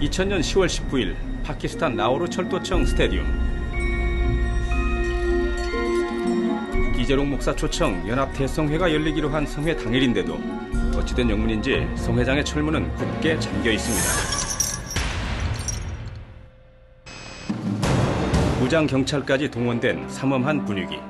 2000년 10월 19일 파키스탄 라호르 철도청 스테디움. 이재롱 목사 초청 연합 대성회가 열리기로 한 성회 당일인데도 어찌된 영문인지 성회장의 철문은 굳게 잠겨 있습니다. 무장 경찰까지 동원된 삼엄한 분위기.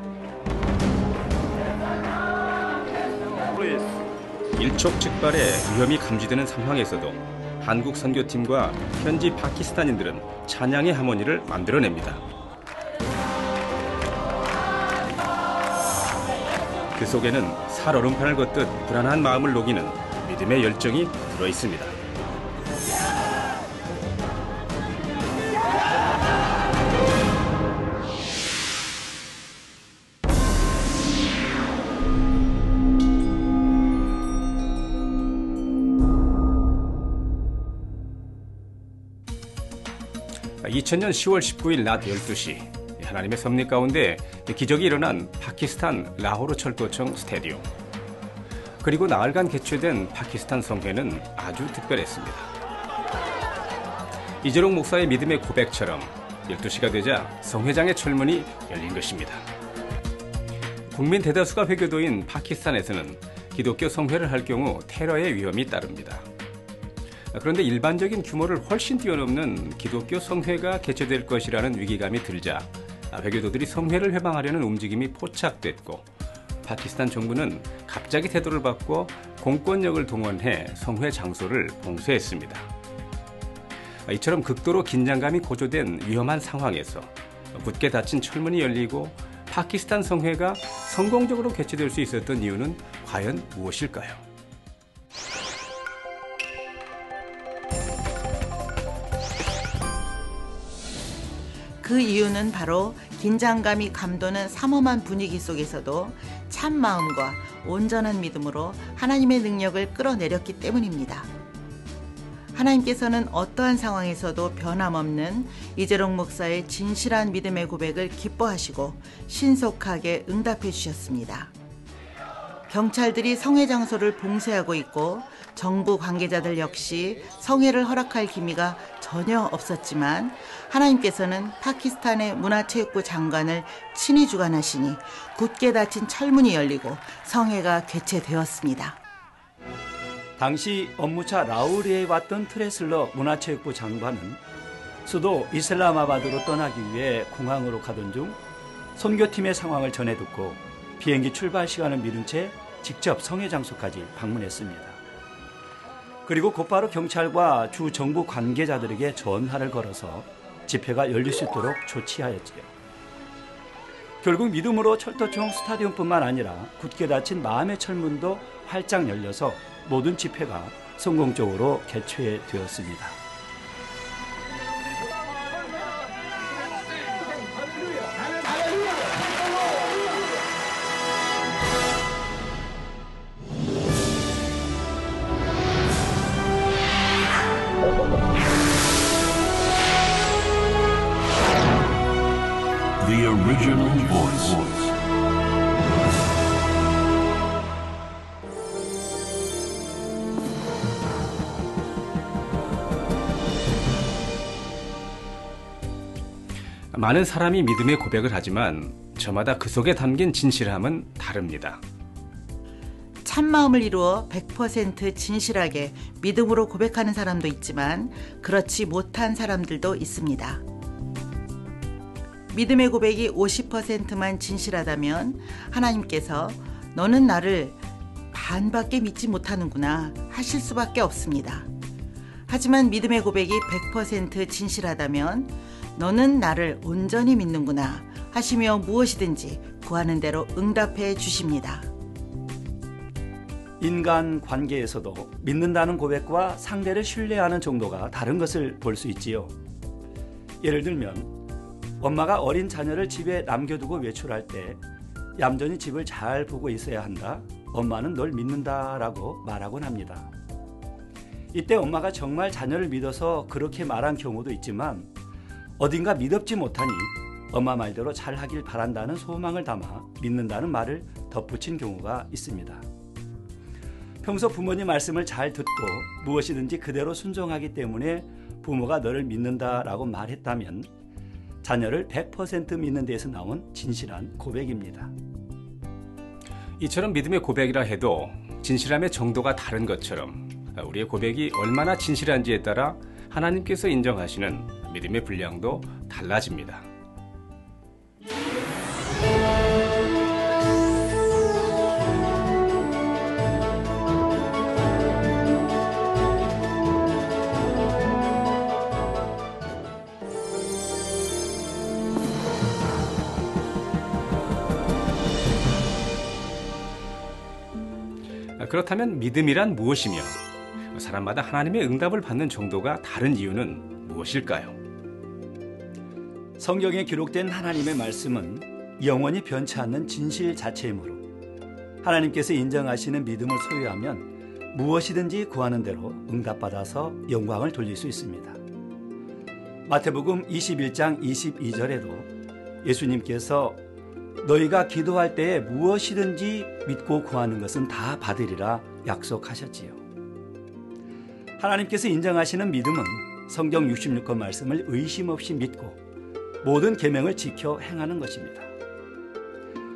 일촉즉발의 위험이 감지되는 상황에서도 한국 선교팀과 현지 파키스탄인들은 찬양의 하모니를 만들어냅니다. 그 속에는 살얼음판을 걷듯 불안한 마음을 녹이는 믿음의 열정이 들어있습니다. (2000년 10월 19일) 낮 12시 하나님의 섭리 가운데 기적이 일어난 파키스탄 라호르 철도청 스테디움. 그리고 나흘간 개최된 파키스탄 성회는 아주 특별했습니다. 이재롱 목사의 믿음의 고백처럼 12시가 되자 성회장의 철문이 열린 것입니다. 국민 대다수가 회교도인 파키스탄에서는 기독교 성회를 할 경우 테러의 위험이 따릅니다. 그런데 일반적인 규모를 훨씬 뛰어넘는 기독교 성회가 개최될 것이라는 위기감이 들자 회교도들이 성회를 회방하려는 움직임이 포착됐고, 파키스탄 정부는 갑자기 태도를 바꿔 공권력을 동원해 성회 장소를 봉쇄했습니다. 이처럼 극도로 긴장감이 고조된 위험한 상황에서 굳게 닫힌 철문이 열리고 파키스탄 성회가 성공적으로 개최될 수 있었던 이유는 과연 무엇일까요? 그 이유는 바로 긴장감이 감도는 삼엄한 분위기 속에서도 참 마음과 온전한 믿음으로 하나님의 능력을 끌어내렸기 때문입니다. 하나님께서는 어떠한 상황에서도 변함없는 이재롱 목사의 진실한 믿음의 고백을 기뻐하시고 신속하게 응답해 주셨습니다. 경찰들이 성회 장소를 봉쇄하고 있고 정부 관계자들 역시 성회를 허락할 기미가 전혀 없었지만, 하나님께서는 파키스탄의 문화체육부 장관을 친히 주관하시니 굳게 닫힌 철문이 열리고 성회가 개최되었습니다. 당시 업무차 라우르에 왔던 트레슬러 문화체육부 장관은 수도 이슬라마바드로 떠나기 위해 공항으로 가던 중 선교팀의 상황을 전해 듣고 비행기 출발 시간을 미룬 채 직접 성회 장소까지 방문했습니다. 그리고 곧바로 경찰과 주 정부 관계자들에게 전화를 걸어서 집회가 열릴 수 있도록 조치하였지요. 결국 믿음으로 철도청 스타디움뿐만 아니라 굳게 닫힌 마음의 철문도 활짝 열려서 모든 집회가 성공적으로 개최되었습니다. The original voice. 많은 사람이 믿음의 고백을 하지만 저마다 그 속에 담긴 진실함은 다릅니다. 참마음을 이루어 100% 진실하게 믿음으로 고백하는 사람도 있지만 그렇지 못한 사람들도 있습니다. 믿음의 고백이 50%만 진실하다면 하나님께서 너는 나를 반밖에 믿지 못하는구나 하실 수밖에 없습니다. 하지만 믿음의 고백이 100% 진실하다면 너는 나를 온전히 믿는구나 하시며 무엇이든지 구하는 대로 응답해 주십니다. 인간 관계에서도 믿는다는 고백과 상대를 신뢰하는 정도가 다른 것을 볼 수 있지요. 예를 들면 엄마가 어린 자녀를 집에 남겨두고 외출할 때 얌전히 집을 잘 보고 있어야 한다. 엄마는 널 믿는다 라고 말하곤 합니다. 이때 엄마가 정말 자녀를 믿어서 그렇게 말한 경우도 있지만 어딘가 믿업지 못하니 엄마 말대로 잘하길 바란다는 소망을 담아 믿는다는 말을 덧붙인 경우가 있습니다. 평소 부모님 말씀을 잘 듣고 무엇이든지 그대로 순종하기 때문에 부모가 너를 믿는다라고 말했다면 자녀를 100% 믿는 데에서 나온 진실한 고백입니다. 이처럼 믿음의 고백이라 해도 진실함의 정도가 다른 것처럼 우리의 고백이 얼마나 진실한지에 따라 하나님께서 인정하시는 믿음의 분량도 달라집니다. 그렇다면 믿음이란 무엇이며 사람마다 하나님의 응답을 받는 정도가 다른 이유는 무엇일까요? 성경에 기록된 하나님의 말씀은 영원히 변치 않는 진실 자체이므로 하나님께서 인정하시는 믿음을 소유하면 무엇이든지 구하는 대로 응답받아서 영광을 돌릴 수 있습니다. 마태복음 21장 22절에도 예수님께서 너희가 기도할 때에 무엇이든지 믿고 구하는 것은 다 받으리라 약속하셨지요. 하나님께서 인정하시는 믿음은 성경 66권 말씀을 의심 없이 믿고 모든 계명을 지켜 행하는 것입니다.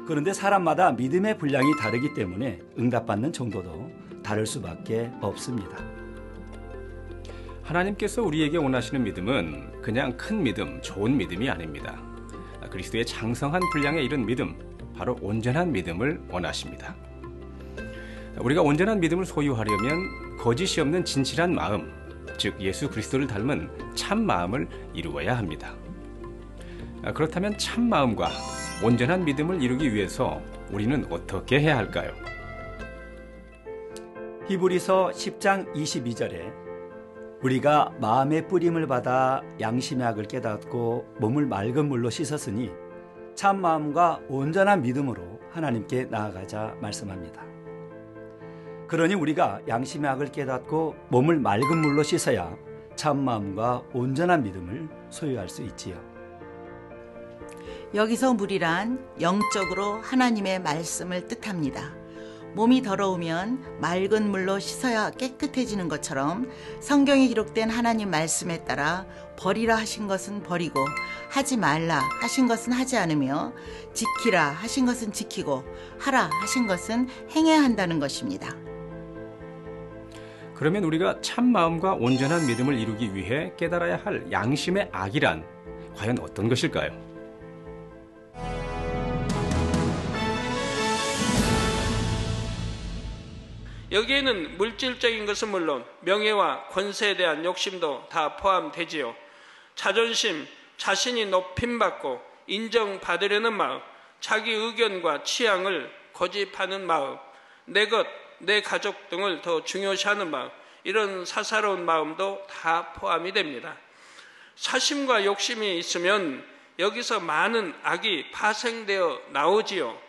그런데 사람마다 믿음의 분량이 다르기 때문에 응답받는 정도도 다를 수밖에 없습니다. 하나님께서 우리에게 원하시는 믿음은 그냥 큰 믿음, 좋은 믿음이 아닙니다. 그리스도의 장성한 분량에 이른 믿음, 바로 온전한 믿음을 원하십니다. 우리가 온전한 믿음을 소유하려면 거짓이 없는 진실한 마음, 즉 예수 그리스도를 닮은 참 마음을 이루어야 합니다. 그렇다면 참 마음과 온전한 믿음을 이루기 위해서 우리는 어떻게 해야 할까요? 히브리서 10장 22절에 우리가 마음의 뿌림을 받아 양심의 악을 깨닫고 몸을 맑은 물로 씻었으니 참 마음과 온전한 믿음으로 하나님께 나아가자 말씀합니다. 그러니 우리가 양심의 악을 깨닫고 몸을 맑은 물로 씻어야 참 마음과 온전한 믿음을 소유할 수 있지요. 여기서 물이란 영적으로 하나님의 말씀을 뜻합니다. 몸이 더러우면 맑은 물로 씻어야 깨끗해지는 것처럼 성경에 기록된 하나님 말씀에 따라 버리라 하신 것은 버리고 하지 말라 하신 것은 하지 않으며 지키라 하신 것은 지키고 하라 하신 것은 행해야 한다는 것입니다. 그러면 우리가 참 마음과 온전한 믿음을 이루기 위해 깨달아야 할 양심의 악이란 과연 어떤 것일까요? 여기에는 물질적인 것은 물론 명예와 권세에 대한 욕심도 다 포함되지요. 자존심, 자신이 높임받고 인정받으려는 마음, 자기 의견과 취향을 고집하는 마음, 내 것, 내 가족 등을 더 중요시하는 마음, 이런 사사로운 마음도 다 포함이 됩니다. 사심과 욕심이 있으면 여기서 많은 악이 파생되어 나오지요.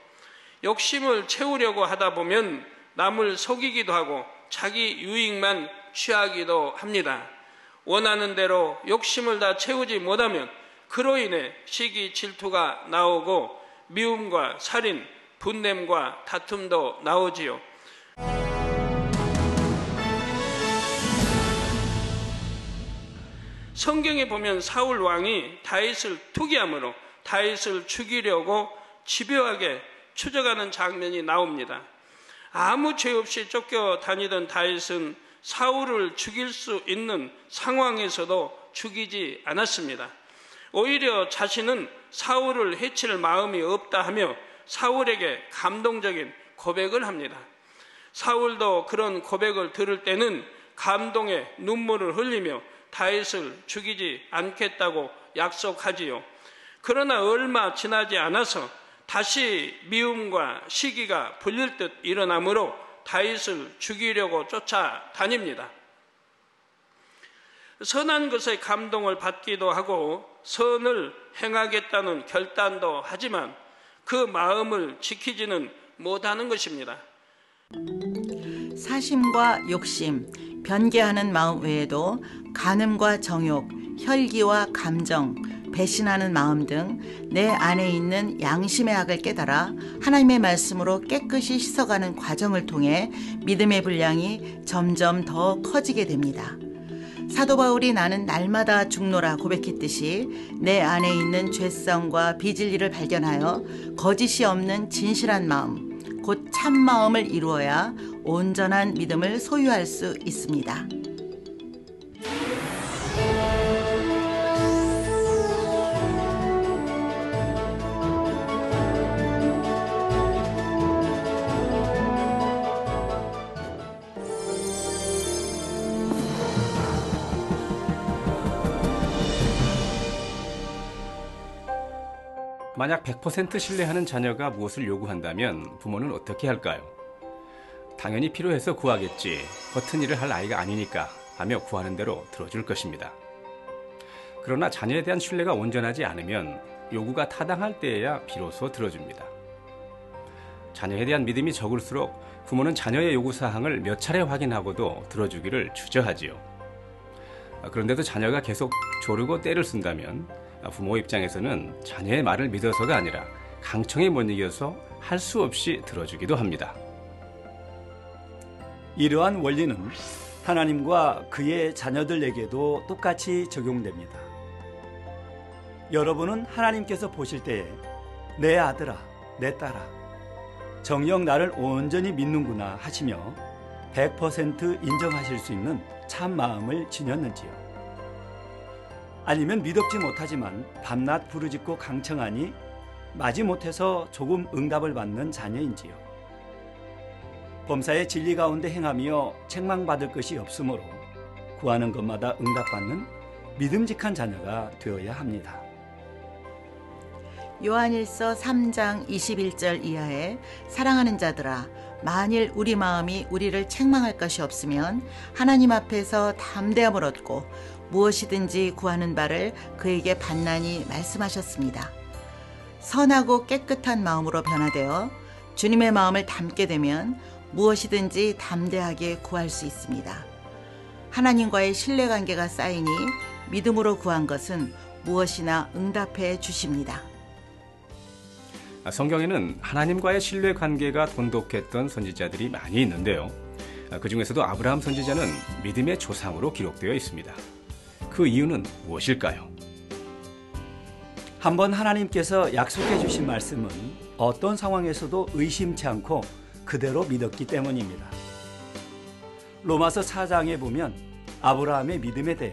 욕심을 채우려고 하다 보면 남을 속이기도 하고 자기 유익만 취하기도 합니다. 원하는 대로 욕심을 다 채우지 못하면 그로 인해 시기 질투가 나오고 미움과 살인, 분냄과 다툼도 나오지요. 성경에 보면 사울 왕이 다윗을 투기함으로 다윗을 죽이려고 집요하게 추적하는 장면이 나옵니다. 아무 죄 없이 쫓겨다니던 다윗은 사울을 죽일 수 있는 상황에서도 죽이지 않았습니다. 오히려 자신은 사울을 해칠 마음이 없다 하며 사울에게 감동적인 고백을 합니다. 사울도 그런 고백을 들을 때는 감동의 눈물을 흘리며 다윗을 죽이지 않겠다고 약속하지요. 그러나 얼마 지나지 않아서 다시 미움과 시기가 불릴 듯 일어나므로 다윗을 죽이려고 쫓아다닙니다. 선한 것에 감동을 받기도 하고 선을 행하겠다는 결단도 하지만 그 마음을 지키지는 못하는 것입니다. 사심과 욕심, 변개하는 마음 외에도 간음과 정욕, 혈기와 감정, 배신하는 마음 등 내 안에 있는 양심의 악을 깨달아 하나님의 말씀으로 깨끗이 씻어가는 과정을 통해 믿음의 분량이 점점 더 커지게 됩니다. 사도 바울이 나는 날마다 죽노라 고백했듯이 내 안에 있는 죄성과 비진리를 발견하여 거짓이 없는 진실한 마음, 곧 참 마음을 이루어야 온전한 믿음을 소유할 수 있습니다. 만약 100% 신뢰하는 자녀가 무엇을 요구한다면 부모는 어떻게 할까요? 당연히 필요해서 구하겠지. 허튼 일을 할 아이가 아니니까 하며 구하는 대로 들어줄 것입니다. 그러나 자녀에 대한 신뢰가 온전하지 않으면 요구가 타당할 때에야 비로소 들어줍니다. 자녀에 대한 믿음이 적을수록 부모는 자녀의 요구사항을 몇 차례 확인하고도 들어주기를 주저하지요. 그런데도 자녀가 계속 조르고 때를 쓴다면 부모 입장에서는 자녀의 말을 믿어서가 아니라 강청에 못 이겨서 할 수 없이 들어주기도 합니다. 이러한 원리는 하나님과 그의 자녀들에게도 똑같이 적용됩니다. 여러분은 하나님께서 보실 때에 내 아들아, 내 딸아, 정녕 나를 온전히 믿는구나 하시며 100% 인정하실 수 있는 참 마음을 지녔는지요? 아니면 믿op지 못하지만 밤낮 부르짖고 강청하니 마지못해서 조금 응답을 받는 자녀인지요? 범사의 진리 가운데 행하며 책망받을 것이 없으므로 구하는 것마다 응답받는 믿음직한 자녀가 되어야 합니다. 요한일서 3장 21절 이하에 사랑하는 자들아, 만일 우리 마음이 우리를 책망할 것이 없으면 하나님 앞에서 담대함을 얻고 무엇이든지 구하는 바를 그에게 반나니 말씀하셨습니다. 선하고 깨끗한 마음으로 변화되어 주님의 마음을 담게 되면 무엇이든지 담대하게 구할 수 있습니다. 하나님과의 신뢰관계가 쌓이니 믿음으로 구한 것은 무엇이나 응답해 주십니다. 성경에는 하나님과의 신뢰관계가 돈독했던 선지자들이 많이 있는데요. 그 중에서도 아브라함 선지자는 믿음의 조상으로 기록되어 있습니다. 그 이유는 무엇일까요? 한번 하나님께서 약속해 주신 말씀은 어떤 상황에서도 의심치 않고 그대로 믿었기 때문입니다. 로마서 4장에 보면 아브라함의 믿음에 대해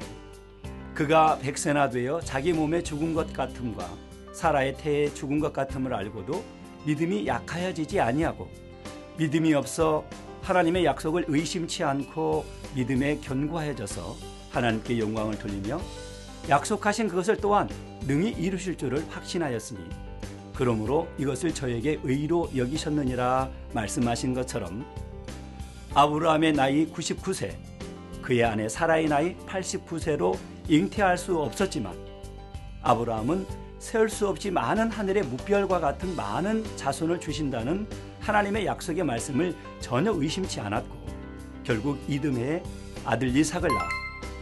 그가 100세나 되어 자기 몸에 죽은 것 같음과 사라의 태에 죽은 것 같음을 알고도 믿음이 약하여지지 아니하고 믿음이 없어 하나님의 약속을 의심치 않고 믿음에 견고해져서 하나님께 영광을 돌리며 약속하신 그것을 또한 능히 이루실 줄을 확신하였으니 그러므로 이것을 저에게 의로 여기셨느니라 말씀하신 것처럼 아브라함의 나이 99세, 그의 아내 사라의 나이 89세로 잉태할 수 없었지만 아브라함은 세울 수 없이 많은 하늘의 무별과 같은 많은 자손을 주신다는 하나님의 약속의 말씀을 전혀 의심치 않았고 결국 이듬해에 아들 이삭을 낳아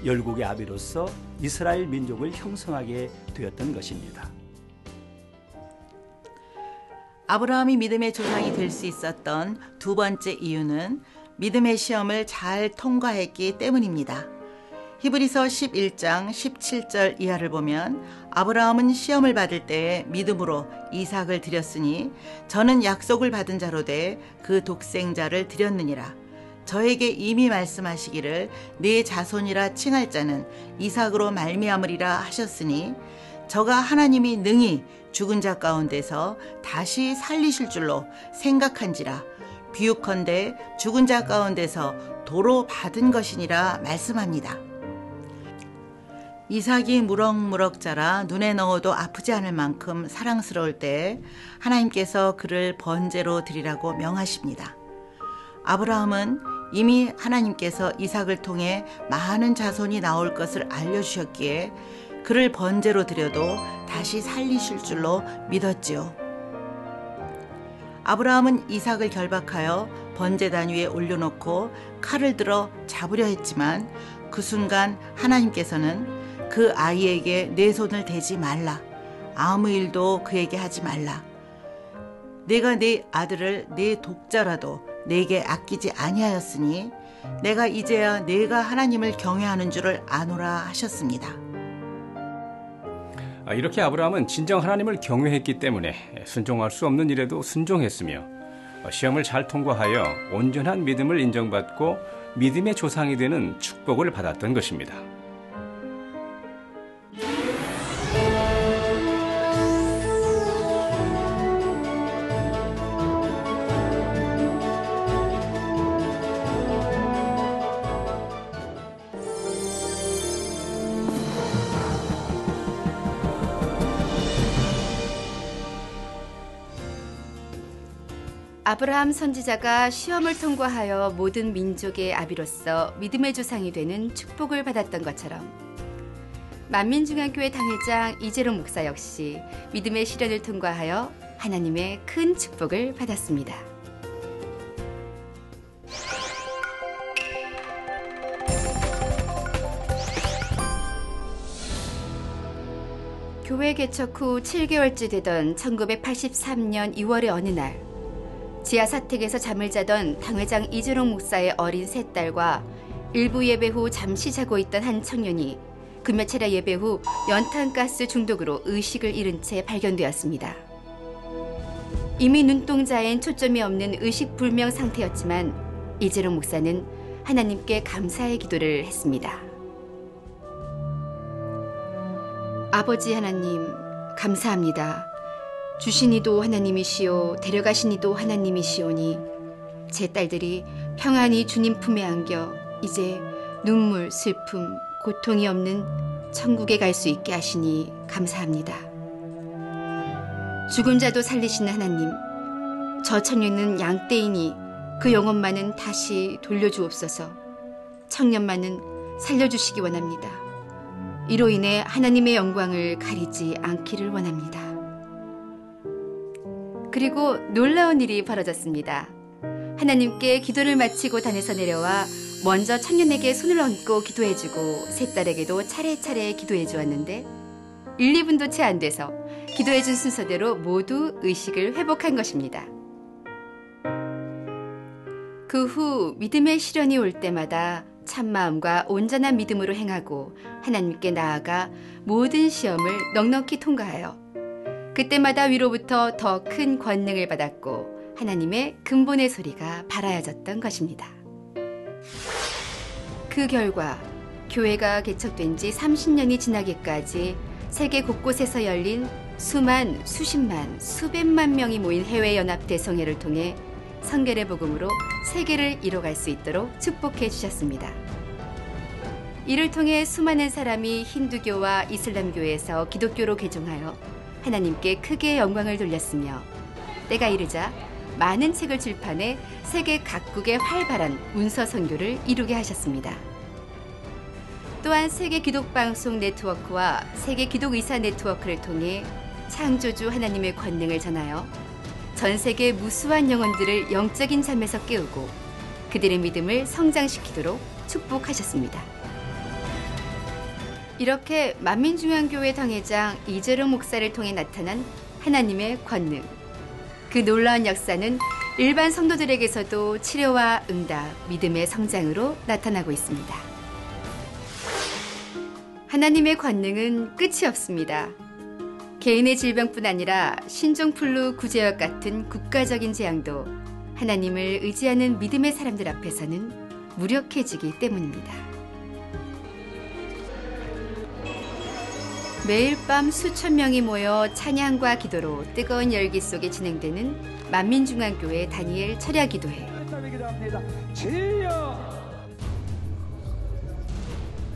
열국의 아비로서 이스라엘 민족을 형성하게 되었던 것입니다. 아브라함이 믿음의 조상이 될 수 있었던 두 번째 이유는 믿음의 시험을 잘 통과했기 때문입니다. 히브리서 11장 17절 이하를 보면 아브라함은 시험을 받을 때에 믿음으로 이삭을 드렸으니 저는 약속을 받은 자로 돼 그 독생자를 드렸느니라. 저에게 이미 말씀하시기를 네 자손이라 칭할 자는 이삭으로 말미암으리라 하셨으니 저가 하나님이 능히 죽은 자 가운데서 다시 살리실 줄로 생각한지라. 비유컨대 죽은 자 가운데서 도로 받은 것이니라 말씀합니다. 이삭이 무럭무럭 자라 눈에 넣어도 아프지 않을 만큼 사랑스러울 때 하나님께서 그를 번제로 드리라고 명하십니다. 아브라함은 이미 하나님께서 이삭을 통해 많은 자손이 나올 것을 알려주셨기에 그를 번제로 드려도 다시 살리실 줄로 믿었지요. 아브라함은 이삭을 결박하여 번제단 위에 올려놓고 칼을 들어 잡으려 했지만 그 순간 하나님께서는 그 아이에게 내 손을 대지 말라. 아무 일도 그에게 하지 말라. 내가 네 아들을 네 독자라도 내게 아끼지 아니하였으니 내가 이제야 내가 하나님을 경외하는 줄을 아노라 하셨습니다. 이렇게 아브라함은 진정 하나님을 경외했기 때문에 순종할 수 없는 일에도 순종했으며 시험을 잘 통과하여 온전한 믿음을 인정받고 믿음의 조상이 되는 축복을 받았던 것입니다. 아브라함 선지자가 시험을 통과하여 모든 민족의 아비로서 믿음의 조상이 되는 축복을 받았던 것처럼 만민중앙교회 당회장 이재롱 목사 역시 믿음의 시련을 통과하여 하나님의 큰 축복을 받았습니다. 교회 개척 후 7개월째 되던 1983년 2월의 어느 날 지하 사택에서 잠을 자던 당회장 이재롱 목사의 어린 세 딸과 일부 예배 후 잠시 자고 있던 한 청년이 금요 차례 예배 후 연탄가스 중독으로 의식을 잃은 채 발견되었습니다. 이미 눈동자엔 초점이 없는 의식불명 상태였지만 이재롱 목사는 하나님께 감사의 기도를 했습니다. 아버지 하나님, 감사합니다. 주신 이도 하나님이시오 데려가신 이도 하나님이시오니 제 딸들이 평안히 주님 품에 안겨 이제 눈물, 슬픔, 고통이 없는 천국에 갈 수 있게 하시니 감사합니다. 죽은 자도 살리시는 하나님, 저 청년은 양떼이니 그 영혼만은 다시 돌려주옵소서. 청년만은 살려주시기 원합니다. 이로 인해 하나님의 영광을 가리지 않기를 원합니다. 그리고 놀라운 일이 벌어졌습니다. 하나님께 기도를 마치고 단에서 내려와 먼저 청년에게 손을 얹고 기도해주고 세 딸에게도 차례차례 기도해 주었는데 1, 2분도 채 안 돼서 기도해준 순서대로 모두 의식을 회복한 것입니다. 그 후 믿음의 시련이 올 때마다 참마음과 온전한 믿음으로 행하고 하나님께 나아가 모든 시험을 넉넉히 통과하여 그때마다 위로부터 더 큰 권능을 받았고 하나님의 근본의 소리가 발하여졌던 것입니다. 그 결과 교회가 개척된 지 30년이 지나기까지 세계 곳곳에서 열린 수만, 수십만, 수백만 명이 모인 해외연합 대성회를 통해 성결의 복음으로 세계를 이뤄갈 수 있도록 축복해 주셨습니다. 이를 통해 수많은 사람이 힌두교와 이슬람교에서 기독교로 개종하여 하나님께 크게 영광을 돌렸으며 때가 이르자 많은 책을 출판해 세계 각국의 활발한 문서 선교를 이루게 하셨습니다. 또한 세계 기독방송 네트워크와 세계 기독의사 네트워크를 통해 창조주 하나님의 권능을 전하여 전 세계 무수한 영혼들을 영적인 잠에서 깨우고 그들의 믿음을 성장시키도록 축복하셨습니다. 이렇게 만민중앙교회 당회장 이재롱 목사를 통해 나타난 하나님의 권능. 그 놀라운 역사는 일반 성도들에게서도 치료와 응답, 믿음의 성장으로 나타나고 있습니다. 하나님의 권능은 끝이 없습니다. 개인의 질병뿐 아니라 신종플루 구제역 같은 국가적인 재앙도 하나님을 의지하는 믿음의 사람들 앞에서는 무력해지기 때문입니다. 매일 밤 수천 명이 모여 찬양과 기도로 뜨거운 열기 속에 진행되는 만민중앙교회 다니엘 철야기도회.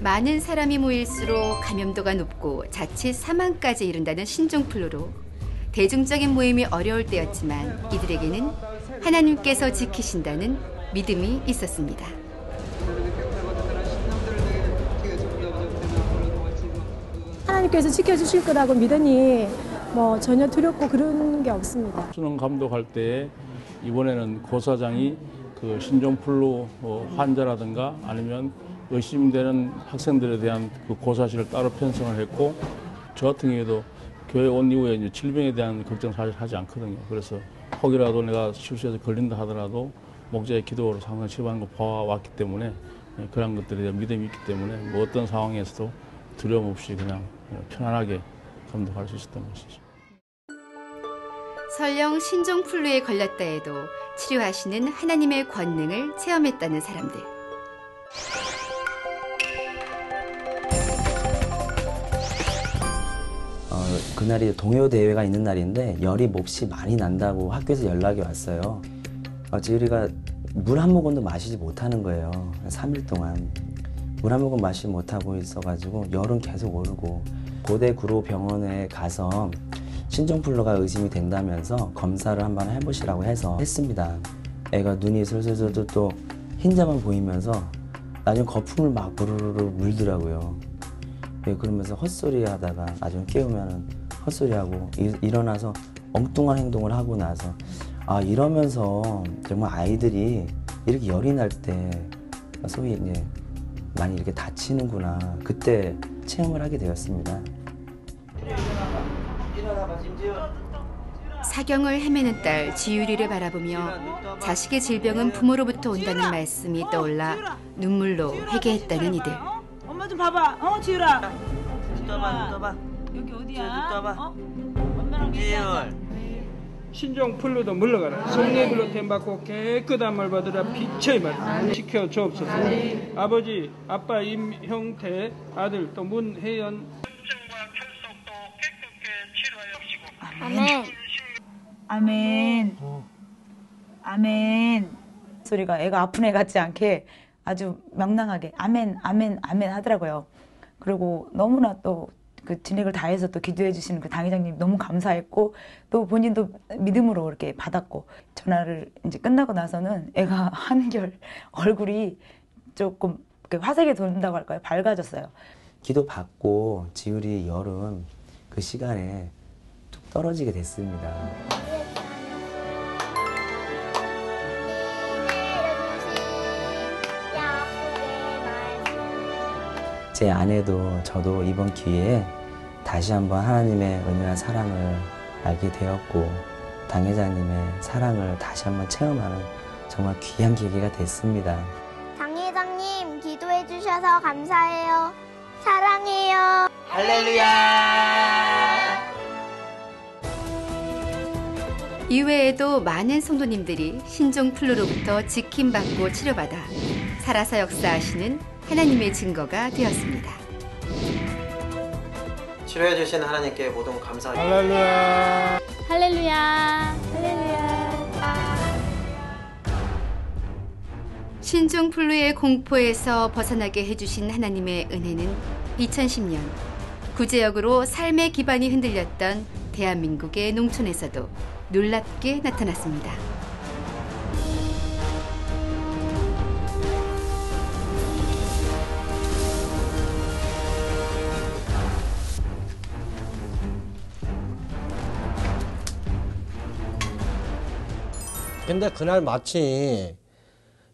많은 사람이 모일수록 감염도가 높고 자칫 사망까지 이른다는 신종플루로 대중적인 모임이 어려울 때였지만 이들에게는 하나님께서 지키신다는 믿음이 있었습니다. 하나님께서 지켜주실 거라고 믿으니 전혀 두렵고 그런 게 없습니다. 수능 감독할 때 이번에는 고사장이 그 신종플루 환자라든가 아니면 의심되는 학생들에 대한 그 고사실을 따로 편성을 했고 저 같은 경우에도 교회 온 이후에 이제 질병에 대한 걱정 사실 하지 않거든요. 그래서 혹이라도 내가 실수해서 걸린다 하더라도 목자의 기도로 항상 치료하는 걸 봐왔기 때문에 그런 것들에 대한 믿음이 있기 때문에 뭐 어떤 상황에서도 두려움 없이 그냥 편안하게 감독할 수 있었던 것이죠. 설령 신종플루에 걸렸다 해도 치료하시는 하나님의 권능을 체험했다는 사람들. 그날이 동요 대회가 있는 날인데 열이 몹시 많이 난다고 학교에서 연락이 왔어요. 지율이가 물 한 모금도 마시지 못하는 거예요. 3일 동안 물 한 모금 마시지 못하고 있어가지고 열은 계속 오르고 고대 구로 병원에 가서 신종플루가 의심이 된다면서 검사를 한번 해보시라고 해서 했습니다. 애가 눈이 슬슬슬 또 흰자만 보이면서 나중에 거품을 막 부르르 물더라고요. 그러면서 헛소리 하다가 나중에 깨우면 헛소리하고 일어나서 엉뚱한 행동을 하고 나서 이러면서 정말 아이들이 이렇게 열이 날 때 소위 이제 많이 이렇게 다치는구나, 그때 체험을 하게 되었습니다. 사경을 헤매는 딸 지유리를 바라보며 자식의 질병은 부모로부터 온다는 말씀이 떠올라 눈물로 회개했다는 이들. 엄마 좀 봐봐. 지율아. 떠봐. 여기 어디야? 엄마랑 얘기하자. 신종플루도 물러가라. 성령으로 템받고 깨끗한 말 받으라. 빛의 말 지켜 주옵소서. 아버지, 아빠 임형태, 아들 또 문혜연. 아멘. 아멘. 소리가 애가 아픈 애 같지 않게 아주 명랑하게 아멘, 아멘, 아멘 하더라고요. 그리고 너무나 또 그 진액을 다해서 또 기도해 주시는 그 당회장님 너무 감사했고, 또 본인도 믿음으로 이렇게 받았고, 전화를 이제 끝나고 나서는 애가 한결 얼굴이 조금 화색이 돈다고 할까요? 밝아졌어요. 기도 받고 지율이 열은 그 시간에 뚝 떨어지게 됐습니다. 제 아내도 저도 이번 기회에 다시 한번 하나님의 은혜와 사랑을 알게 되었고, 당회장님의 사랑을 다시 한번 체험하는 정말 귀한 계기가 됐습니다. 당회장님, 기도해 주셔서 감사해요. 사랑해요. 할렐루야. 이외에도 많은 성도님들이 신종플루로부터 지킴받고 치료받아 살아서 역사하시는 하나님의 증거가 되었습니다. 치료해 주신 하나님께 모든 감사드립니다. 할렐루야. 할렐루야. 할렐루야. 신종플루의 공포에서 벗어나게 해주신 하나님의 은혜는 2010년 구제역으로 삶의 기반이 흔들렸던 대한민국의 농촌에서도 놀랍게 나타났습니다. 근데 그날 마침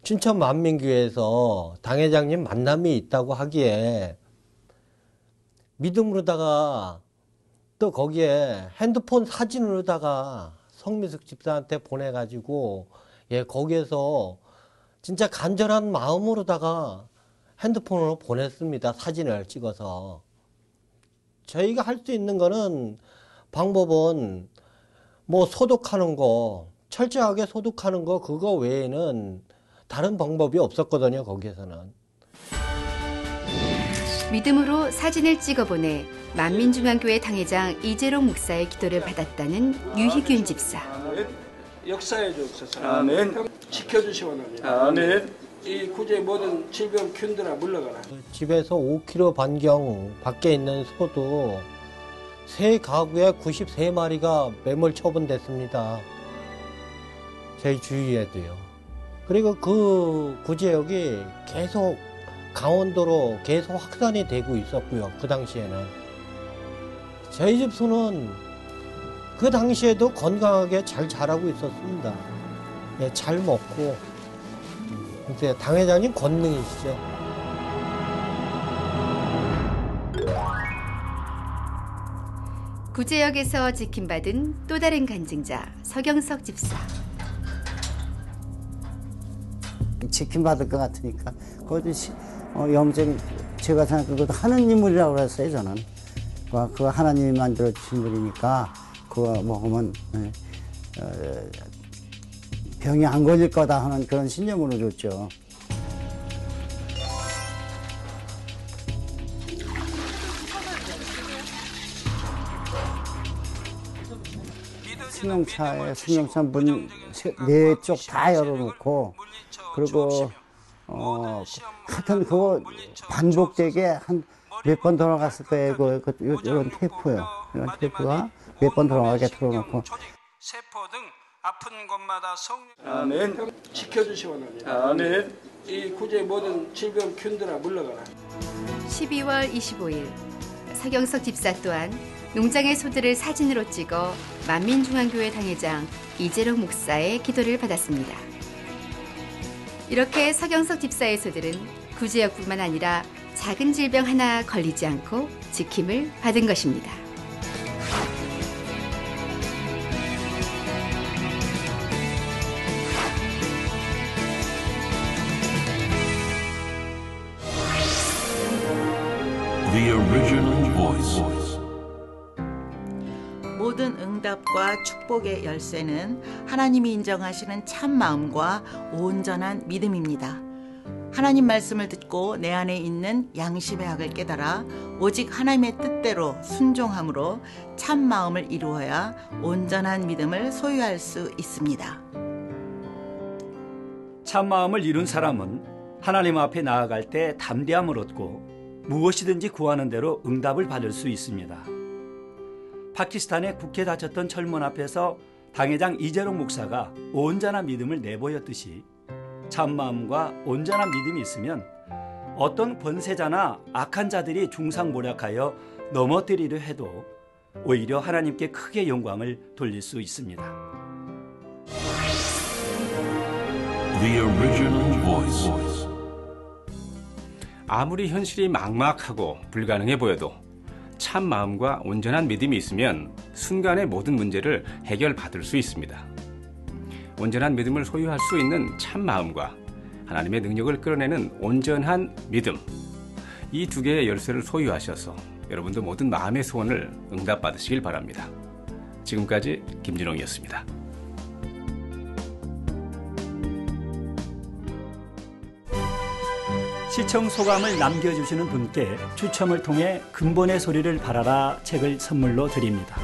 춘천 만민교회에서 당회장님 만남이 있다고 하기에 믿음으로다가 또 거기에 핸드폰 사진으로다가 성미숙 집사한테 보내가지고 거기에서 진짜 간절한 마음으로다가 핸드폰으로 보냈습니다. 사진을 찍어서. 저희가 할 수 있는 거는 방법은 뭐 소독하는 거, 철저하게 소독하는 거, 그거 외에는 다른 방법이 없었거든요, 거기에서는. 믿음으로 사진을 찍어보내 만민중앙교회 당회장 이재롱 목사의 기도를 받았다는 유희균 집사. 역사해 주옵소서. 아멘. 지켜주시기 원합니다. 아멘. 이 구제의 모든 질병 균들아 물러가라. 집에서 5km 반경 밖에 있는 소도 세 가구에 93마리가 매몰 처분됐습니다. 저희 주위에도요. 그리고 그 구제역이 계속 강원도로 계속 확산이 되고 있었고요. 그 당시에는. 저희 집 소는 그 당시에도 건강하게 잘 자라고 있었습니다. 잘 먹고. 이제 당회장님 권능이시죠. 구제역에서 지킴받은 또 다른 간증자 서경석 집사. 지킴받을 것 같으니까 그것도 영적 제가 생각한 것도 하는 인물이라고 그랬어요. 저는 그거 하나님이 만들어 주신 분이니까 그거 먹으면 병이 안 걸릴 거다 하는 그런 신념으로 줬죠. 승용차 문 네 쪽 다 열어놓고 그리고 하여튼 그거 반복되게 한 몇 번 돌아갔을 거예요. 이런 테이프요. 이런 테이프가 몇 번 돌아가게 틀어놓고. 세포 등 아픈 곳마다 아멘. 지켜주시오 하나님. 아멘. 이 구제의 모든 질병 균들아 물러가라. 12월 25일 서경석 집사 또한 농장의 소들을 사진으로 찍어 만민중앙교회 당회장 이재록 목사의 기도를 받았습니다. 이렇게 서경석 집사의 소들은 구제역뿐만 아니라 작은 질병 하나 걸리지 않고 지킴을 받은 것입니다. The original voice. 모든 응답과 축복의 열쇠는 하나님이 인정하시는 참 마음과 온전한 믿음입니다. 하나님 말씀을 듣고 내 안에 있는 양심의 학을 깨달아 오직 하나님의 뜻대로 순종함으로 참 마음을 이루어야 온전한 믿음을 소유할 수 있습니다. 참 마음을 이룬 사람은 하나님 앞에 나아갈 때 담대함을 얻고 무엇이든지 구하는 대로 응답을 받을 수 있습니다. 파키스탄의 국회에 다쳤던 철문 앞에서 당회장 이재록 목사가 온전한 믿음을 내보였듯이 참마음과 온전한 믿음이 있으면 어떤 권세자나 악한 자들이 중상모략하여 넘어뜨리려 해도 오히려 하나님께 크게 영광을 돌릴 수 있습니다. The original voice. 아무리 현실이 막막하고 불가능해 보여도 참 마음과 온전한 믿음이 있으면 순간의 모든 문제를 해결받을 수 있습니다. 온전한 믿음을 소유할 수 있는 참 마음과 하나님의 능력을 끌어내는 온전한 믿음, 이 두 개의 열쇠를 소유하셔서 여러분도 모든 마음의 소원을 응답받으시길 바랍니다. 지금까지 김진홍이었습니다. 시청 소감을 남겨주시는 분께 추첨을 통해 근본의 소리를 바라라 책을 선물로 드립니다.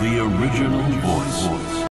The original voice.